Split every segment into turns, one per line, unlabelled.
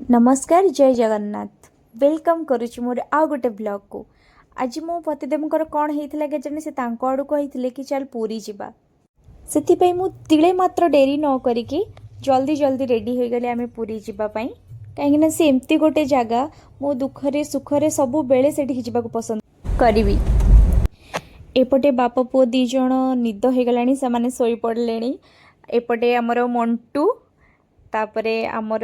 नमस्कार जय जगन्नाथ वेलकम करुच्ची मोर आउ गोटे ब्लॉग को। आज मो पतिदेवଙ୍କର कौन होता केजाने से आड़ू कही कि चल पूरी जावा से मु तिले मात्र डेरी न करिकी जल्दी जल्दी रेडी हो गले आम पूरी जावाई कहीं सी एमती गोटे जगह मो दुखरे सुखरे सब बेले से पसंद करी। एपटे बाप पुओ दी जण निद हो गलानी से शोई पड़े। एपटे आमर मंटू तापरे आमर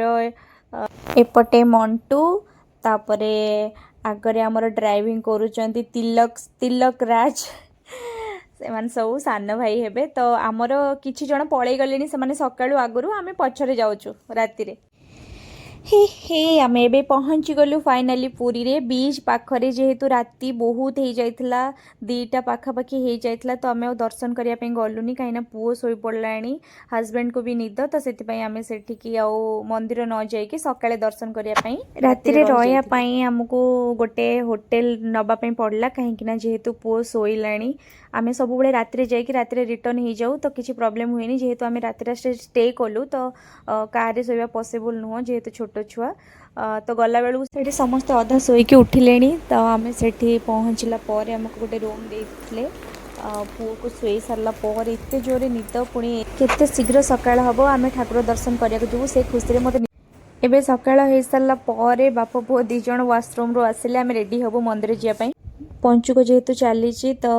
एपटे मंटू तापरे आगरे आमर ड्राइविंग करुचंती तिलक तिलक राज से सब सान भाई हेबे। तो आमर किछि जण पळै गलेनी से सकाळू आगरू आमे पछरे जाउछु राति रे। हे आमे एबे पहुँची गलु फाइनाली पुरी रे बीच पाखरे जेहेतु राति बहुत हो जाइथिला 2टा पाखापाखि हो जाइथिला तो आमे दर्शन करिया पे गलुनी कहीं पुओ शोई पड़लाणी हस्बैंड को भी निद तो से आमे सेठिकी आउ मंदिर न जाइके सकाळे दर्शन करिया पे राति रे रहया पई हमको गोटे होटल नबा पे पड़ला कहीं जेहेतु पुओ शोइलाणी आमे सब बेले राति जाइए राति रिटर्न हो जाऊ तो किसी प्रॉब्लम हुए जेहेतु आमे राति स्टे कलु तो कार रे सोइबा पॉसिबल नुह जेहेतु छोट छुआ तो गला बेलू से समस्त अधा शोईकी उठिले तो आम से पहुँचला आमको गोटे रूम देते पुओ को शोई सारा पर एत जोरे निद पुणी केते शीघ्र सकाळ हम आम ठाकुर दर्शन करने को से खुशी में मत एवं सकाळ हो सारा पर बाप पुओ दी जण वाशरूम रू आसिले आम रेडी हबू मंदिर जावाई। पंचुक जेहेतु चली तो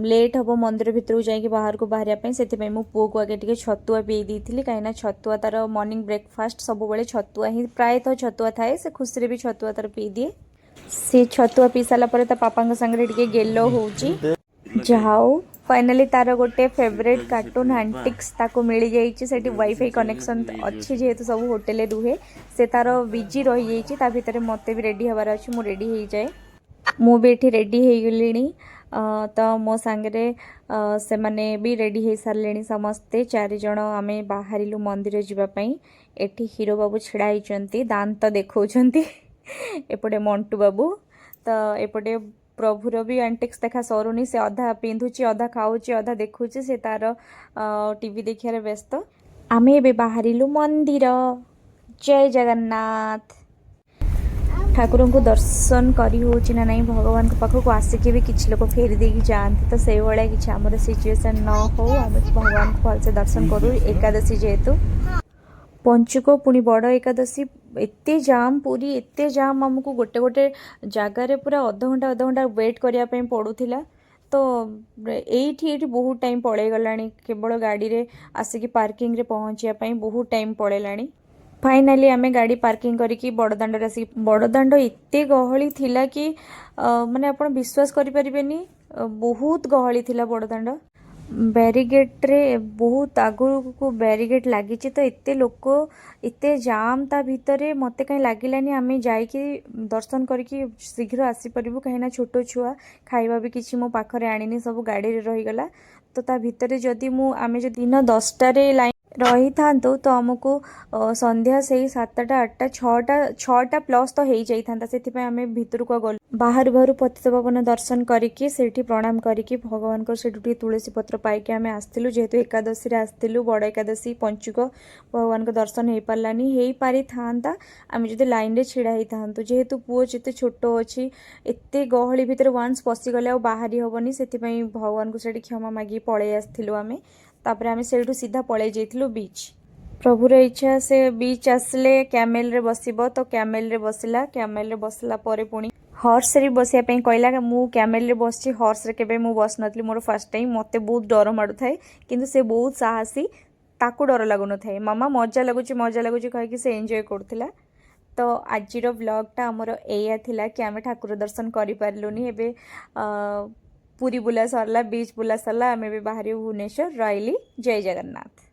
लेट हम मंदिर भितर जाकि बाहर को बाहर से मो पुओ को आगे टे छतुआ पी दी कहीं छतुआ तार मॉर्निंग ब्रेकफास्ट सब बेले छतुआ ही प्रायतः छतुआ थाए से खुशी भी छतुआ तार पी दिए। से छतुआ पी सारापर पापा सांगे टे गेलो हो जाओ फाइनाली तार गोटे फेवरेट कार्टून हैंटिक्स ताको मिल जाइए वाईफाई कनेक्शन अच्छी जेहेतु सब होटेल रुहे से तार बिजी रही जाइए भितर मत भी रेडी हबार अच्छे मुझे रेडी हो जाए मु भी एठी रेडी हो गली तो मो सांगे से माने भी रेडी हो सारे समस्ते 4 जण आम बाहर मंदिर जावाई। एठी हीरो बाबू छिड़ा होती दांत देखा एपटे मंटू बाबू तो एपटे प्रभुर भी एंटिक्स देखा सरुनी से अधा पिंधुची अधा खाऊची अधा देखुची से तार टीवी देखियारे व्यस्त। आम ए बाहर मंदिर जय जगन्नाथ ठाकुर को दर्शन करी होची ना नहीं भगवान को पाखक आसिके भी किसी लोग फेरी देकी जाती तो से भाया किसी आमर सिचुएसन न हो आम भगवान को भलसे दर्शन करूँ। एकादशी जेहेतु पंचुक पुणी बड़ एकादशी एते जाम पूरी एते जाम आमको गोटे गोटे जगार पूरा अध घंटा वेट करने पड़ूला तो ये बहुत टाइम पड़े गला केवल गाड़ी रे आसिकी पार्किंग रे पहुँचापी बहुत टाइम पड़ेलानी। फाइनाली आमे गाड़ी पार्किंग करिकी बड़दाण्ड आसिक बड़दाण्ड एते गहली थिला कि माने आपण विश्वास करि परिबेनी बहुत गहली थिला बड़दाण्ड बैरिगेट रे बहुत आगु को बैरिगेट लगी तो एते लोक एते जाम ता भितरे मते कहीं लागिलानी आमे जाइकी दर्शन करिकी शीघ्र आसी परिबु कहीं छोट छुआ खाइबा भी किछि मो पाखरे आनिनी सब गाड़ी रे रही गला तो ता भितरे जदि मु आमे जो दिन 10टा रे लाइन रही था तो आमको संध्या से 7टा 8टा 6टा प्लस तो हो जाता से आम भितर को गल बाहर बाहर पतित पावन दर्शन करके प्रणाम करके भगवान को तुलसी पत्र पाइके आम आसलु जेहेतु एकादशी आसलु बड़ एकादशी पंचुक भगवान को दर्शन हो पारानी हो पारि था आम जो लाइन रे छिड़ा ही था जेहेतु पुओ जिते छोट अच्छी एत गहली भितर वान्स पशिगले आ बाहरी हेनी से भगवान को से क्षमा मागी पलि आसलु आम तापर आम से सीधा पलि जाइलु बीच। प्रभुर इच्छा से बीच आसले कैमेल रे बसिबो तो कैमेल रे बसिला कैमेल रे बसला परे पुणी हॉर्स रे बसिया पे कहला मु कैमेल रे बसची हॉर्स रे केबे मु बस नथली मोर फर्स्ट टाइम मते बहुत डर माडु थाए किंतु से बहुत साहसी ताकू डर लागु न थाए मामा मजा लागुची कह कि से एंजॉय करथिला। तो आजिर व्लॉगटा आमर एया थिला कि आमे ठाकुर दर्शन करि पारलुनी एबे पूरी बुला सरला बीच बुला सरला आमे भी बाहरी भुवनेश्वर रहिली। जय जगन्नाथ।